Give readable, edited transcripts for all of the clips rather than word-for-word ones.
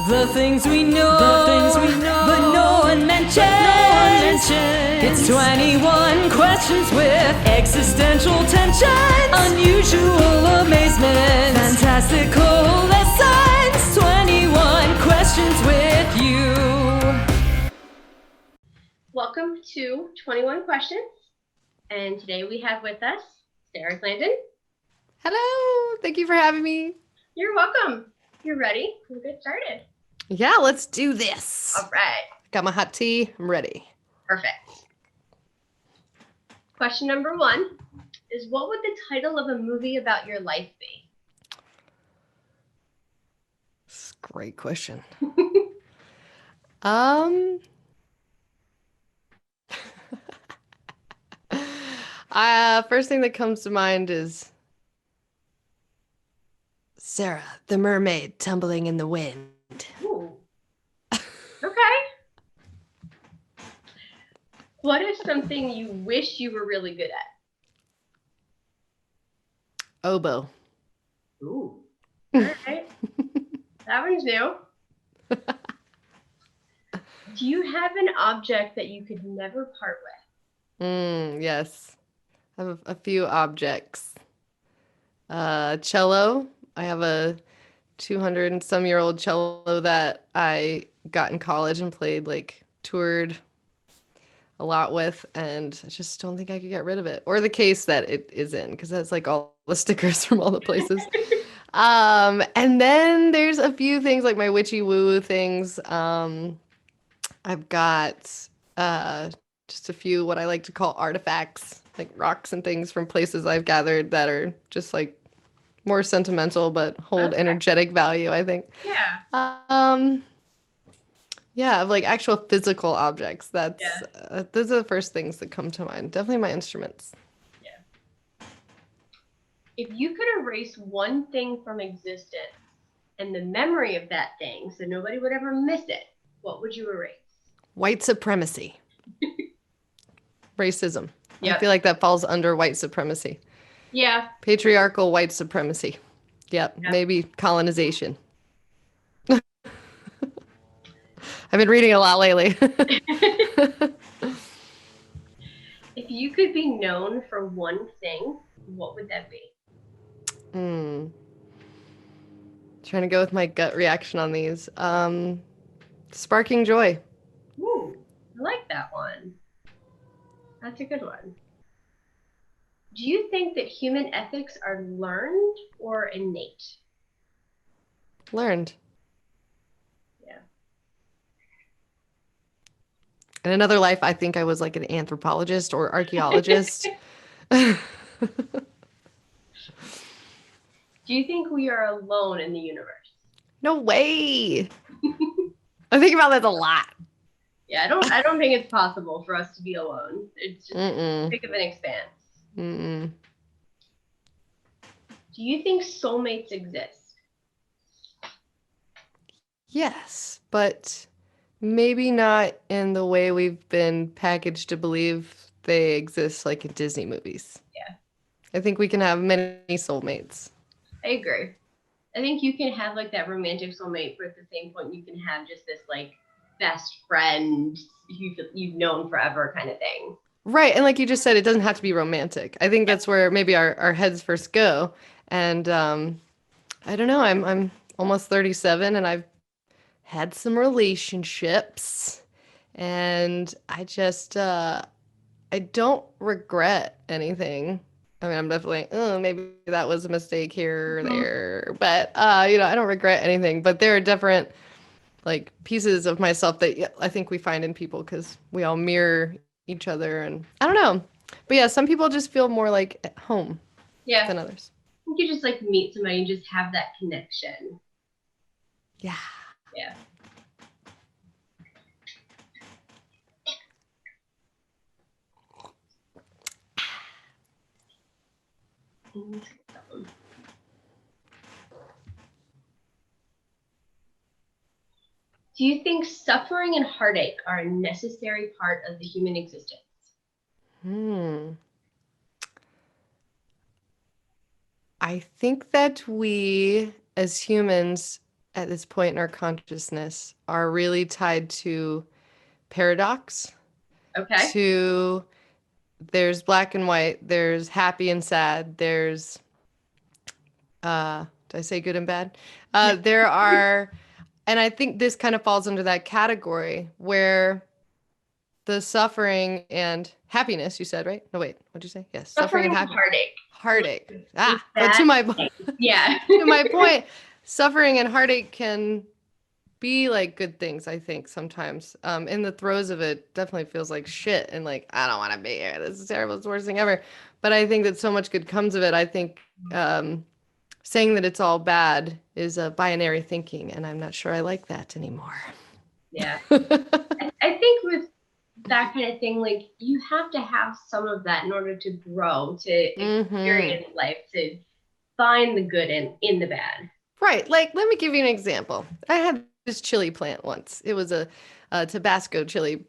The things we know, but no one mentions. It's 21 questions with existential tension, unusual amazement, fantastical lessons. 21 questions with you. Welcome to 21 Questions, and today we have with us Sarah Clanton. Hello, thank you for having me. You're welcome. You're ready? We'll get started. Yeah, let's do this. All right. Got my hot tea. I'm ready. Perfect. Question number 1 is, what would the title of a movie about your life be? That's a great question. First thing that comes to mind is Sarah, the mermaid tumbling in the wind. Ooh. Okay. What is something you wish you were really good at? Oboe. Ooh. All right. That one's new. Do you have an object that you could never part with? Yes. I have a few objects. Cello. I have a 200 and some year old cello that I got in college and toured a lot with, and I just don't think I could get rid of it. Or the case that it is in, because that's like all the stickers from all the places. And then there's a few things like my witchy woo things. I've got just a few what I like to call artifacts, like rocks and things from places I've gathered that are just like more sentimental but hold energetic value, I think. Yeah. Yeah, of like actual physical objects. Those are the first things that come to mind. Definitely my instruments. Yeah. If you could erase one thing from existence and the memory of that thing so nobody would ever miss it, what would you erase? White supremacy. Racism. Yep. I feel like that falls under white supremacy. Yeah. Patriarchal white supremacy. Yep. Maybe colonization. I've been reading a lot lately. If you could be known for one thing, what would that be? Trying to go with my gut reaction on these. Sparking joy. Ooh, I like that one. That's a good one. Do you think that human ethics are learned or innate? Learned. Yeah. In another life, I think I was like an anthropologist or archaeologist. Do you think we are alone in the universe? No way. I think about that a lot. Yeah, I don't think it's possible for us to be alone. It's just think of an expanse. Mm-mm. Do you think soulmates exist? Yes, but maybe not in the way we've been packaged to believe they exist, like in Disney movies. Yeah. I think we can have many soulmates. I agree. I think you can have like that romantic soulmate, but at the same point, you can have just this like best friend you've known forever kind of thing. Right. And like you just said, it doesn't have to be romantic. I think that's where maybe our heads first go. And I don't know, I'm almost 37 and I've had some relationships, and I just I don't regret anything. I mean, I'm definitely maybe that was a mistake here or there, but I don't regret anything. But there are different like pieces of myself that I think we find in people because we all mirror each other, and I don't know. But yeah, some people just feel more like at home than others. I think you just like meet somebody and just have that connection. Yeah. Yeah. Do you think suffering and heartache are a necessary part of the human existence? I think that we as humans at this point in our consciousness are really tied to paradox, Okay. to there's black and white, there's happy and sad, there's did I say good and bad? There are, and I think this kind of falls under that category where the suffering and happiness, you said, right? No, wait, what'd you say? Yes, suffering and Suffering and happiness. heartache. Heartache. Is But to that my Yeah. to my point, suffering and heartache can be like good things, I think, sometimes. In the throes of it, definitely feels like shit and like, I don't want to be here. This is terrible. It's the worst thing ever. But I think that so much good comes of it. I think saying that it's all bad is a binary thinking, and I'm not sure I like that anymore. Yeah. I think with that kind of thing, like you have to have some of that in order to grow, to experience life, to find the good in the bad. Right. Like, let me give you an example. I had this chili plant once. It was a Tabasco chili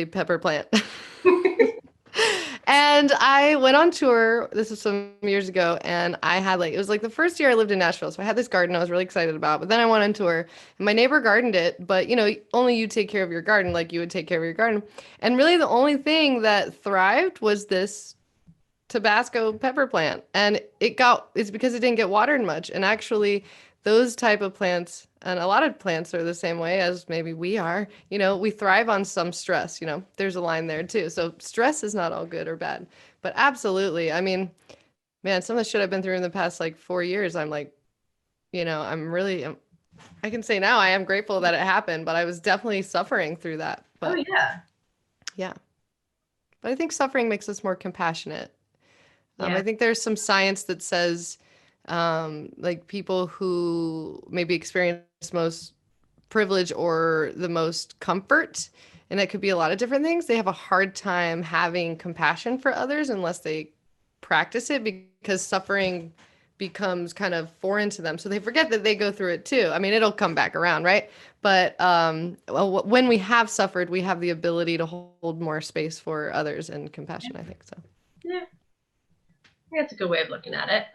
pepper plant. And I went on tour. This was some years ago, and I had like it was like the first year I lived in Nashville, so I had this garden I was really excited about. But then I went on tour, and my neighbor gardened it. But you know, only you take care of your garden like you would take care of your garden. And really, the only thing that thrived was this Tabasco pepper plant, and it's because it didn't get watered much. And actually, those type of plants, and a lot of plants are the same way as maybe we are, you know, we thrive on some stress, you know, there's a line there too. So stress is not all good or bad, but absolutely. I mean, man, some of the shit I've been through in the past like 4 years, I'm like, you know, I can say now I am grateful that it happened, but I was definitely suffering through that. But Oh yeah. yeah, but I think suffering makes us more compassionate. Yeah. I think there's some science that says like people who maybe experience most privilege or the most comfort, and it could be a lot of different things, they have a hard time having compassion for others unless they practice it because suffering becomes kind of foreign to them. So they forget that they go through it too. I mean, it'll come back around, right? But well, when we have suffered, we have the ability to hold more space for others and compassion, I think so. Yeah. That's a good way of looking at it.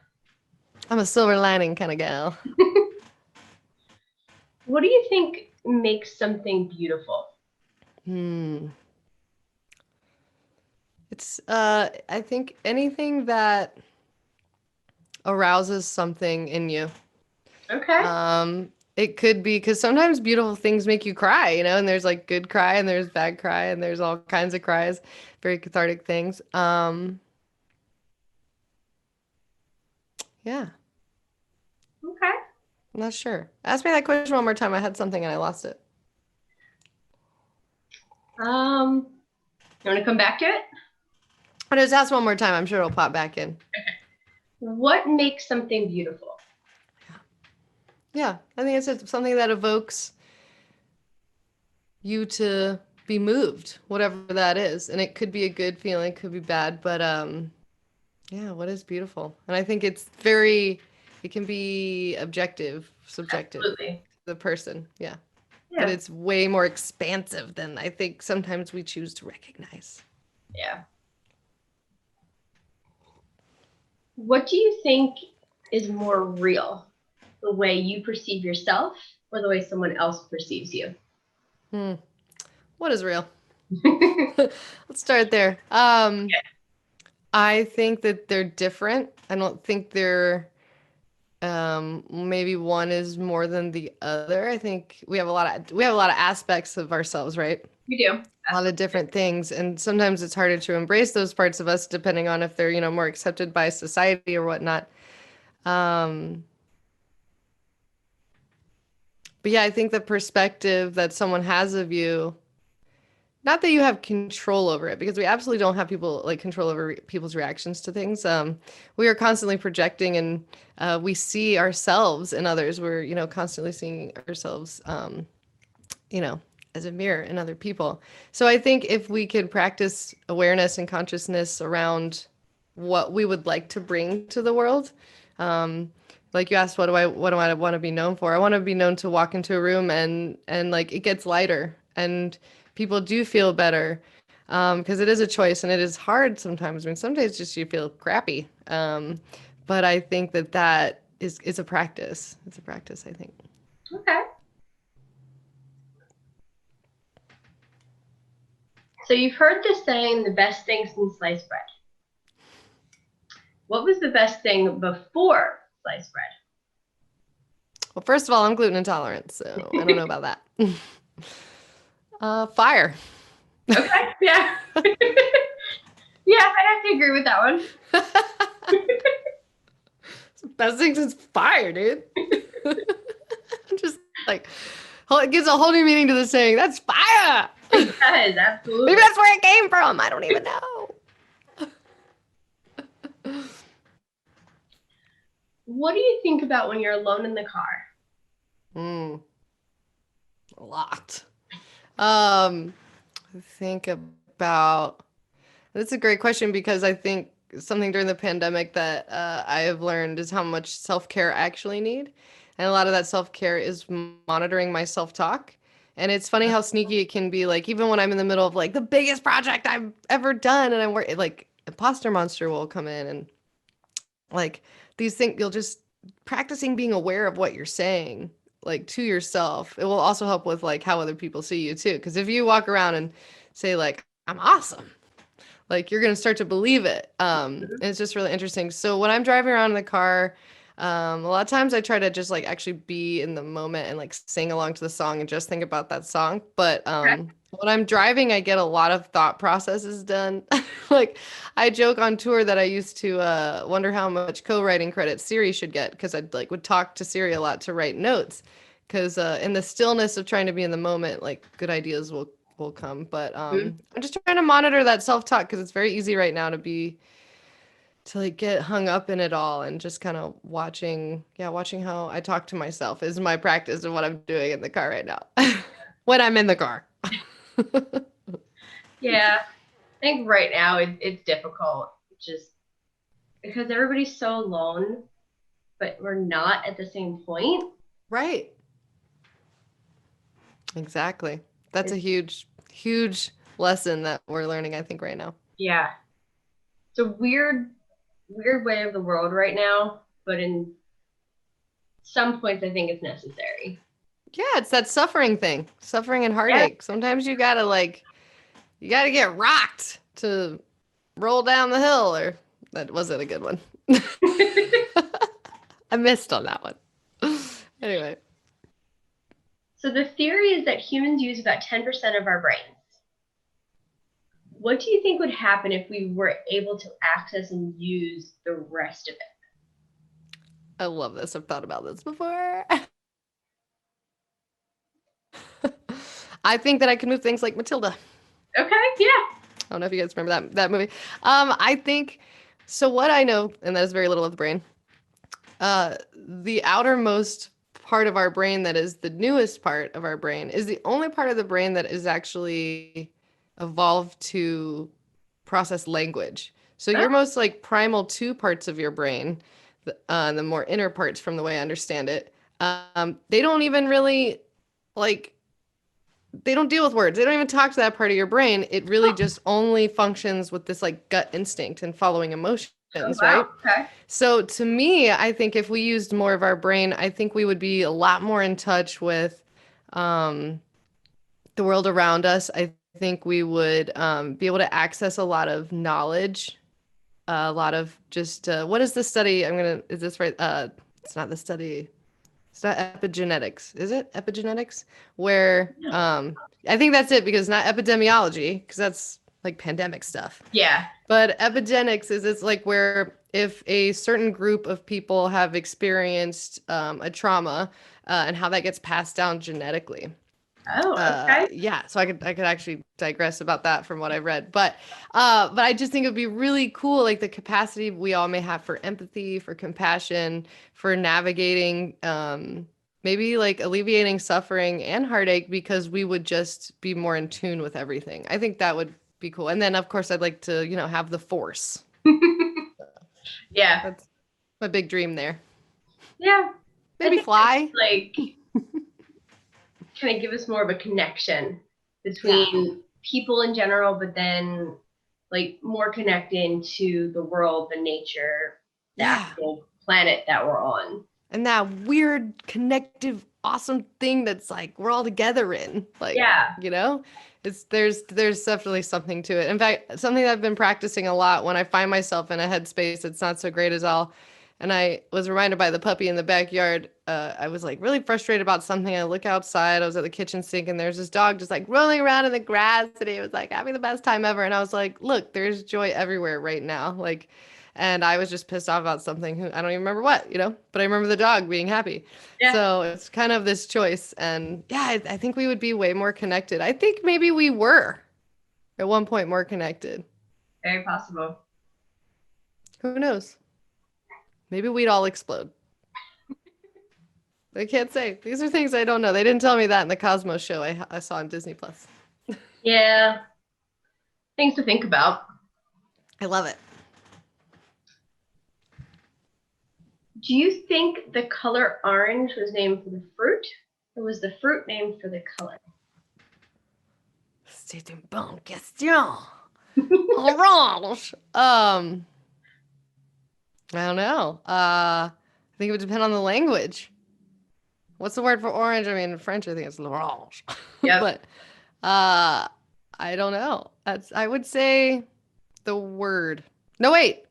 I'm a silver lining kind of gal. What do you think makes something beautiful? It's I think anything that arouses something in you. Okay. It could be because sometimes beautiful things make you cry, you know, and there's like good cry and there's bad cry and there's all kinds of cries, very cathartic things. Yeah, Okay. I'm not sure. Ask me that question one more time. I had something and I lost it. You want to come back to it? But just ask one more time. I'm sure it'll pop back in. What makes something beautiful? Yeah, I think it's something that evokes you to be moved, whatever that is. And it could be a good feeling, it could be bad, but yeah, what is beautiful? And I think it can be objective, subjective, Absolutely. the person. Yeah. Yeah. But it's way more expansive than I think sometimes we choose to recognize. Yeah. What do you think is more real? The way you perceive yourself or the way someone else perceives you? What is real? Let's start there. I think that they're different. I don't think they're maybe one is more than the other. I think we have a lot of aspects of ourselves, right? We do. A lot of different things, and sometimes it's harder to embrace those parts of us depending on if they're, you know, more accepted by society or whatnot. But yeah, I think the perspective that someone has of you, not that you have control over it, because we absolutely don't have people like control over people's reactions to things. We are constantly projecting, and we see ourselves in others. We're, you know, constantly seeing ourselves, you know, as a mirror in other people. So I think if we could practice awareness and consciousness around what we would like to bring to the world, like you asked, what do I want to be known for? I want to be known to walk into a room and like it gets lighter and people do feel better, because it is a choice and it is hard sometimes. I mean, some days just you feel crappy. But I think that is a practice. It's a practice, I think. Okay. So you've heard the saying, the best thing since sliced bread. What was the best thing before sliced bread? Well, first of all, I'm gluten intolerant, so I don't know about that. Fire. Okay, yeah. Yeah, I'd have to agree with that one. Best thing since fire, dude. I'm just like, it gives a whole new meaning to the saying. That's fire. It does, absolutely. Maybe that's where it came from. I don't even know. What do you think about when you're alone in the car? A lot. Think about. That's a great question because I think something during the pandemic that I have learned is how much self-care I actually need. And a lot of that self-care is monitoring my self-talk. And it's funny how sneaky it can be. Like, even when I'm in the middle of like the biggest project I've ever done, and I'm working, like, imposter monster will come in and like these things, you'll just practicing being aware of what you're saying, like to yourself. It will also help with like how other people see you too. Because if you walk around and say like, I'm awesome, like you're going to start to believe it. And it's just really interesting. So when I'm driving around in the car, a lot of times I try to just like actually be in the moment and like sing along to the song and just think about that song. But when I'm driving, I get a lot of thought processes done. Like I joke on tour that I used to wonder how much co-writing credit Siri should get because I'd like would talk to Siri a lot to write notes. Because in the stillness of trying to be in the moment, like good ideas will come. But I'm just trying to monitor that self-talk because it's very easy right now to like get hung up in it all, and just kind of watching how I talk to myself is my practice of what I'm doing in the car right now. When I'm in the car. Yeah, I think right now it's difficult just because everybody's so alone, but we're not at the same point. Right. Exactly. That's a huge lesson that we're learning, I think, right now. Yeah. It's a weird way of the world right now, but in some points I think it's necessary. Yeah, it's that suffering and heartache. Yeah. Sometimes you gotta get rocked to roll down the hill, or that wasn't a good one. I missed on that one. Anyway. So the theory is that humans use about 10% of our brains. What do you think would happen if we were able to access and use the rest of it? I love this. I've thought about this before. I think that I can move things like Matilda. Okay, yeah. I don't know if you guys remember that movie. I think, so what I know, and that is very little of the brain, the outermost part of our brain that is the newest part of our brain is the only part of the brain that is actually evolved to process language. So your most like primal two parts of your brain, the more inner parts from the way I understand it, they don't even really they don't deal with words. They don't even talk to that part of your brain. It really just only functions with this like gut instinct and following emotions. Oh, wow. Right? Okay. So to me, I think if we used more of our brain, I think we would be a lot more in touch with the world around us. I think we would be able to access a lot of knowledge, a lot of just, what is the study? Is this right? It's not the study. It's not epigenetics. Is it epigenetics? Where I think that's it, because not epidemiology, because that's like pandemic stuff. Yeah. But epigenetics it's like where if a certain group of people have experienced a trauma and how that gets passed down genetically. Oh, okay. Yeah, so I could actually digress about that from what I've read, but I just think it'd be really cool, like the capacity we all may have for empathy, for compassion, for navigating, maybe like alleviating suffering and heartache, because we would just be more in tune with everything. I think that would be cool. And then of course I'd like to, have the force. Yeah, that's my big dream there. Yeah, maybe fly. Like, kind of give us more of a connection between people in general, but then like more connecting to the world, the nature, the actual planet that we're on. and that weird connective awesome thing that's like we're all together in, like, Yeah. you know, it's there's definitely something to it. In fact, something that I've been practicing a lot when I find myself in a headspace that's not so great as all, and I was reminded by the puppy in the backyard. I was like really frustrated about something. I look outside, I was at the kitchen sink, and there's this dog just like rolling around in the grass, and he was like having the best time ever, and I was like, look, there's joy everywhere right now, like. And I was just pissed off about something. I don't even remember what, but I remember the dog being happy. Yeah. So it's kind of this choice. And yeah, I think we would be way more connected. I think maybe we were at one point more connected. Very possible. Who knows? Maybe we'd all explode. I can't say. These are things I don't know. They didn't tell me that in the Cosmos show I saw on Disney Plus. Yeah. Things to think about. I love it. Do you think the color orange was named for the fruit, or was the fruit named for the color? C'est une bonne question. Orange. I don't know. I think it would depend on the language. What's the word for orange? I mean, in French, I think it's l'orange. Yep. But I don't know. I would say the word. No, wait.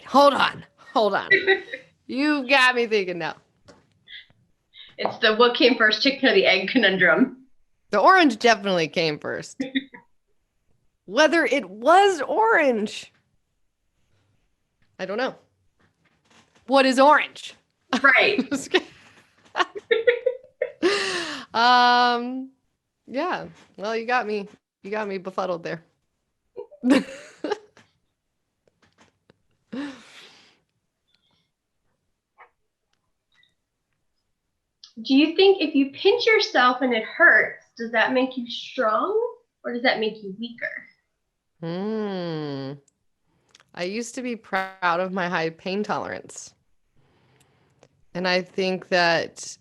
Hold on. You got me thinking now. It's the what came first, chicken or the egg conundrum. The orange definitely came first. Whether it was orange, I don't know. What is orange? Right. Yeah. Well, you got me befuddled there. Do you think if you pinch yourself and it hurts, does that make you strong or does that make you weaker? I used to be proud of my high pain tolerance. And I think that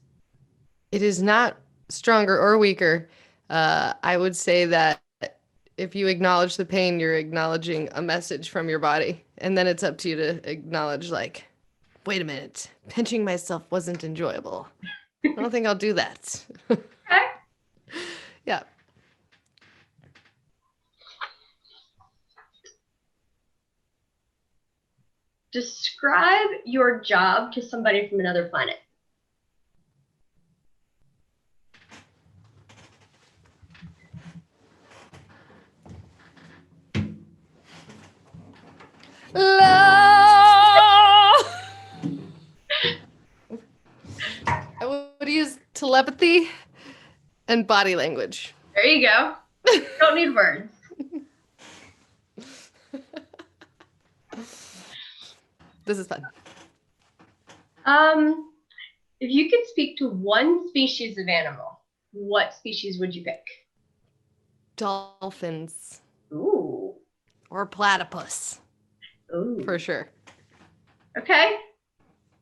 it is not stronger or weaker. I would say that if you acknowledge the pain, you're acknowledging a message from your body. And then it's up to you to acknowledge, like, wait a minute, pinching myself wasn't enjoyable. I don't think I'll do that. Okay. Yeah. Describe your job to somebody from another planet. I would use telepathy and body language. There you go. Don't need words. This is fun. If you could speak to one species of animal, what species would you pick? Dolphins. Ooh. Or platypus. Ooh. For sure. Okay.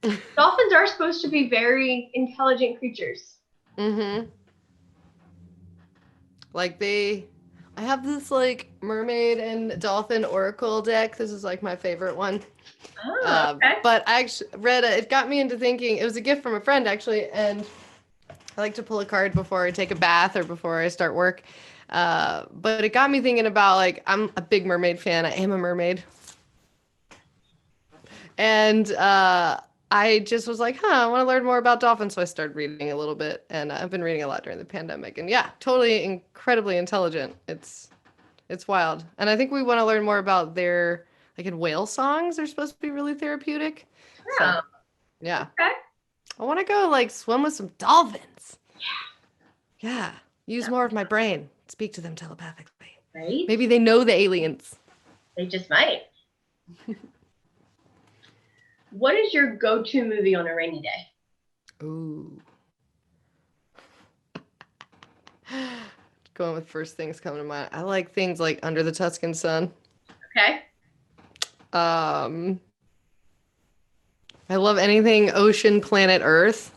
Dolphins are supposed to be very intelligent creatures. Mm-hmm. Like I have this like mermaid and dolphin oracle deck. This is like my favorite one. Oh, okay. But I actually read it got me into thinking, it was a gift from a friend actually, and I like to pull a card before I take a bath or before I start work. But it got me thinking about, like, I'm a big mermaid fan. I am a mermaid. And I just was like, I want to learn more about dolphins. So I started reading a little bit, and I've been reading a lot during the pandemic. And yeah, totally incredibly intelligent. It's wild. And I think we want to learn more about their, like, in whale songs, they're supposed to be really therapeutic. Oh. So, yeah. Okay. I want to go, like, swim with some dolphins. Yeah. Use more of my brain. Speak to them telepathically. Right? Maybe they know the aliens. They just might. What is your go-to movie on a rainy day? Ooh. Going with first things coming to mind. I like things like Under the Tuscan Sun. Okay. I love anything ocean, planet Earth,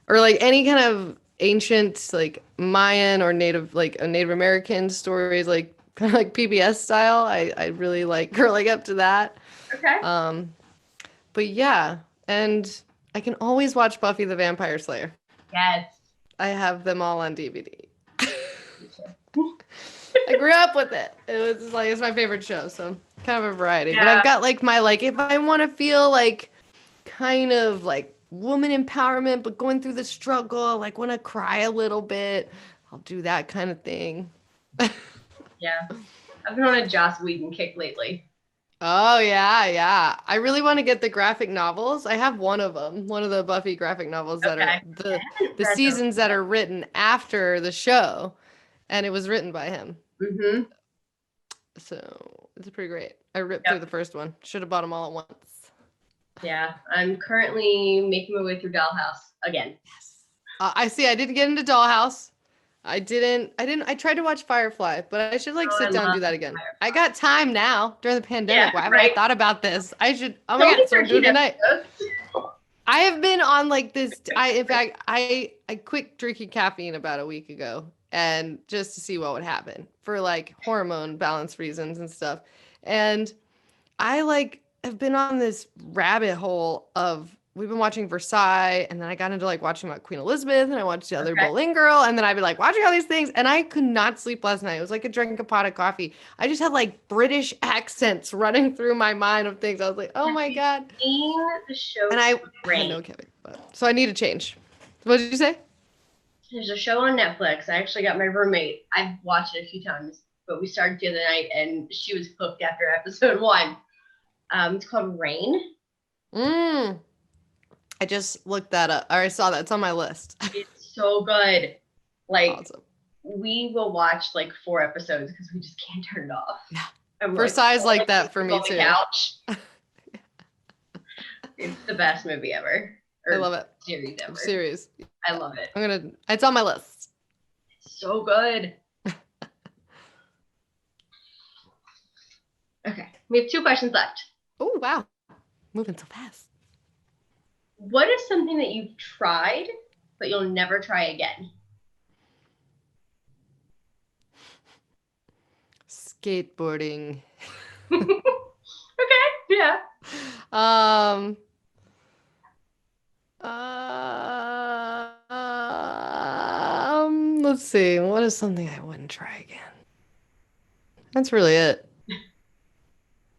or like any kind of ancient, like Mayan or Native American stories, like kind of like PBS style. I really like curling up to that. Okay. But yeah, and I can always watch Buffy the Vampire Slayer. Yes. I have them all on DVD. I grew up with it. It was like, it's my favorite show, so kind of a variety. But I've got like my, like, if I want to feel like kind of like woman empowerment, but going through the struggle, like want to cry a little bit, I'll do that kind of thing. Yeah. I've been on a Joss Whedon kick lately. Oh, yeah. I really want to get the graphic novels. I have one of them, one of the Buffy graphic novels that are the seasons that are written after the show, and it was written by him. Mm-hmm. So it's pretty great. I ripped through the first one. Should have bought them all at once. Yeah, I'm currently making my way through Dollhouse again. Yes. I see. I didn't get into Dollhouse. I tried to watch Firefly, but I should like sit down and do that again. Firefly. I got time now during the pandemic. Yeah, Why haven't I thought about this? I should. Oh my God, so I'm doing tonight. I have been on like this. In fact, I quit drinking caffeine about a week ago, and just to see what would happen for like hormone balance reasons and stuff. And I like have been on this rabbit hole of, we've been watching Versailles, and then I got into like watching about Queen Elizabeth, and I watched the other Boleyn Girl, and then I'd be like watching all these things, and I could not sleep last night. It was like I drank a pot of coffee. I just had like British accents running through my mind of things. I was like, oh my God. Seen the show, and I had no kidding, so I need to change. What did you say? There's a show on Netflix. I actually got my roommate. I've watched it a few times, but we started the other night, and she was hooked after episode 1. It's called Rain. I just looked that up, or I saw that. It's on my list. It's so good. Like, awesome. We will watch like 4 episodes because we just can't turn it off. Yeah. Versailles like that for me too. Couch. It's the best movie ever. I love it. Series ever. Series. I love it. It's on my list. It's so good. Okay. We have 2 questions left. Oh, wow. Moving so fast. What is something that you've tried, but you'll never try again? Skateboarding. Okay, yeah. Let's see. What is something I wouldn't try again? That's really it.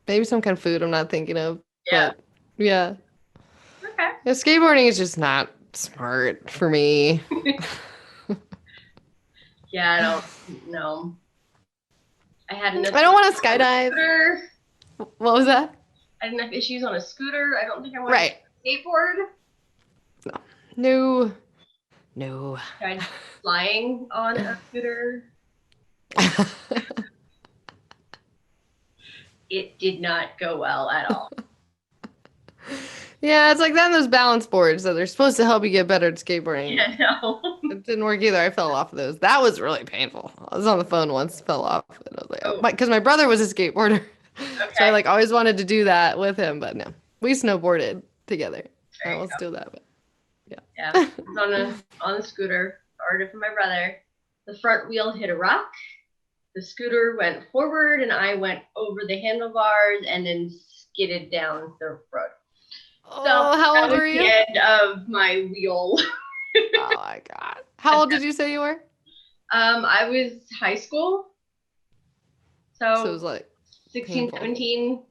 Maybe some kind of food I'm not thinking of. Yeah. But yeah. Okay. Yeah, skateboarding is just not smart for me. Yeah, I don't know. I had enough. I don't want to skydive. Scooter. What was that? I had enough issues on a scooter. I don't think I want Right. to skateboard. No. Tried flying on a scooter. It did not go well at all. Yeah, it's like that and those balance boards that they're supposed to help you get better at skateboarding. Yeah, no. It didn't work either. I fell off of those. That was really painful. I was on the phone once, fell off, and I was like, oh, because my brother was a skateboarder. Okay. So I like always wanted to do that with him, but no. We snowboarded together. I almost do that, but yeah. Yeah. I was on the scooter, borrowed it from my brother. The front wheel hit a rock. The scooter went forward, and I went over the handlebars and then skidded down the road. Oh, So how old were you? The end of my wheel. Oh my God. How old did you say you were? I was high school. So it was like 16, painful. 17.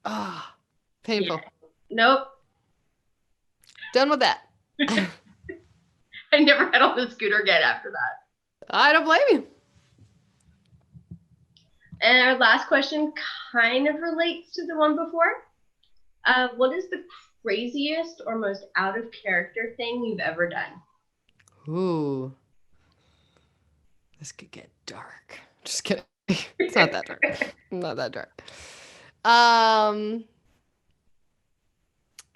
Ah, painful. Yeah. Nope. Done with that. I never had on the scooter again after that. I don't blame you. And our last question kind of relates to the one before. What is the craziest or most out of character thing you've ever done? Ooh. This could get dark. Just kidding. It's not that dark. Not that dark.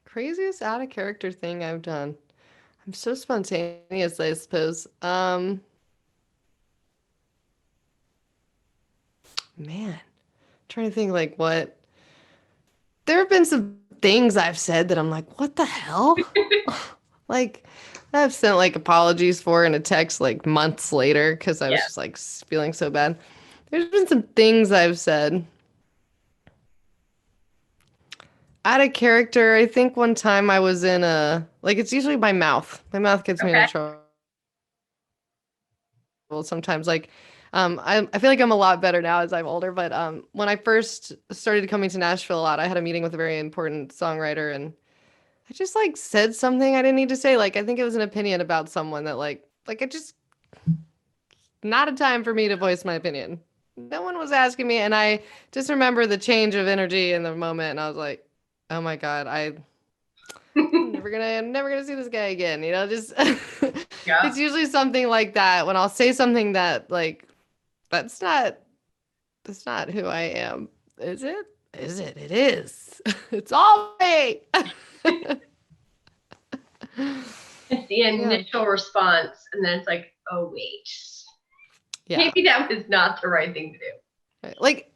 Craziest out of character thing I've done. I'm so spontaneous, I suppose. Man, trying to think like what. There have been some things I've said that I'm like, what the hell? Like, I've sent like apologies for in a text like months later because I was just like feeling so bad. There's been some things I've said. Out of character, I think one time I was in like it's usually my mouth. My mouth gets me into trouble sometimes. Like, I feel like I'm a lot better now as I'm older, but when I first started coming to Nashville a lot, I had a meeting with a very important songwriter, and I just like said something I didn't need to say. Like, I think it was an opinion about someone that like it just not a time for me to voice my opinion. No one was asking me, and I just remember the change of energy in the moment, and I was like, oh my God, I'm never gonna see this guy again. You know, just Yeah. it's usually something like that when I'll say something that like that's not who I am. Is it? Is it? It is. It's all me. It's the initial response, and then it's like, oh wait. Yeah. Maybe that was not the right thing to do. Like,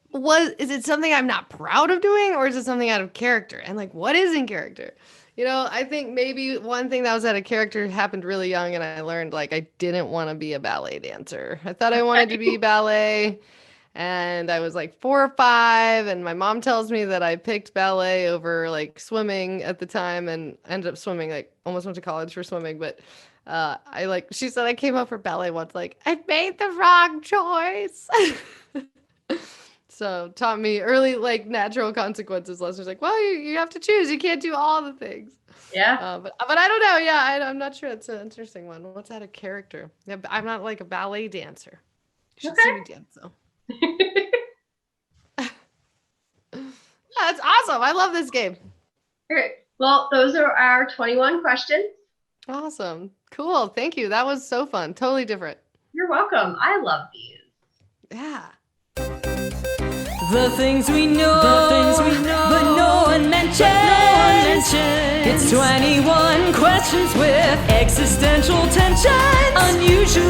is it something I'm not proud of doing, or is it something out of character? And like, what is in character? You know, I think maybe one thing that was out of character happened really young, and I learned like I didn't want to be a ballet dancer. I thought I wanted to be ballet, and I was like 4 or 5, and my mom tells me that I picked ballet over like swimming at the time, and ended up swimming. Like, almost went to college for swimming, but she said I came up for ballet once. Like, I made the wrong choice. So taught me early, like, natural consequences lessons. Like, well, you have to choose. You can't do all the things. Yeah. But I don't know. Yeah, I'm not sure. It's an interesting one. What's out of character? Yeah, I'm not like a ballet dancer. You should see me dance though. That's awesome. I love this game. Okay. Well, those are our 21 questions. Awesome. Cool. Thank you. That was so fun. Totally different. You're welcome. I love these. Yeah. The things we know, but no one mentions. It's 21 questions with existential tension, unusual